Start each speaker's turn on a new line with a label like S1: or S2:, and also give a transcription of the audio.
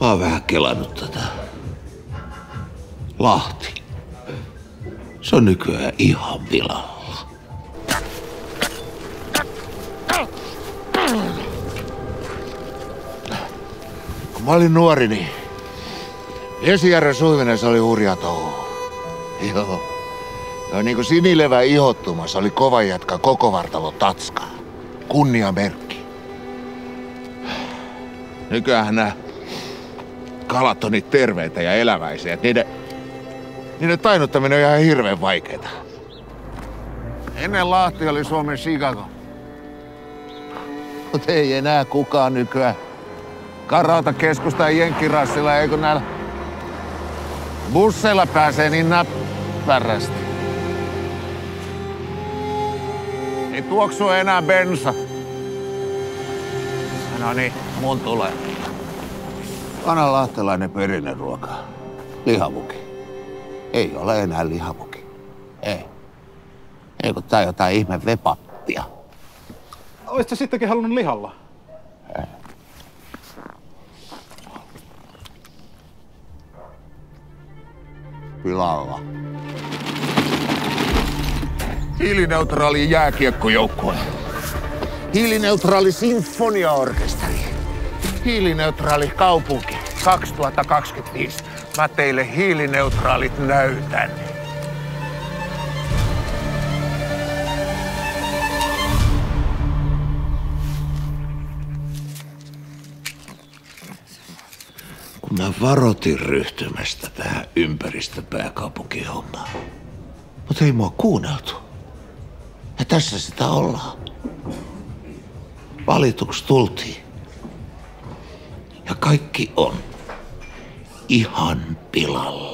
S1: Mä oon vähän kelannut tätä. Lahti. Se on nykyään ihan pilalla.
S2: Kun mä olin nuori, niin Esijärven suivinen, se oli hurja touhu. Joo. Ja niin kuin sinilevä ihottumassa oli kova jätkä koko vartalo Tatska. Kunniamerkki. Nykyään nämä kalat on niitä terveitä ja eläväisiä. Niiden tainnuttaminen on ihan hirveän vaikeeta. Ennen Lahti oli Suomen Chicago. Mutta ei enää kukaan nykyään karauta keskustaan jenkkirassilla, eikö näillä busseilla pääsee niin näppärästi. Ei tuoksu enää bensa. No niin, mun tulee. Vanha lahtelainen perinneruoka. Lihavuki. Ei ole enää lihavuki. Ei. Ei kun tää on jotain ihme vepappia.
S3: Oisit sä sittenkin halunnut lihalla?
S2: Ei. Pilalla. Hiilineutraali jääkiekkojoukkue. Hiilineutraali sinfoniaorkesteri. Hiilineutraali kaupunki 2025. Mä teille hiilineutraalit näytän.
S1: Kun mä varoitin ryhtymästä tähän ympäristöpääkaupunkihommaan. Mutta ei mua kuunneltu. Ja tässä sitä ollaan. Valituksi tultiin. Ja kaikki on ihan pilalla.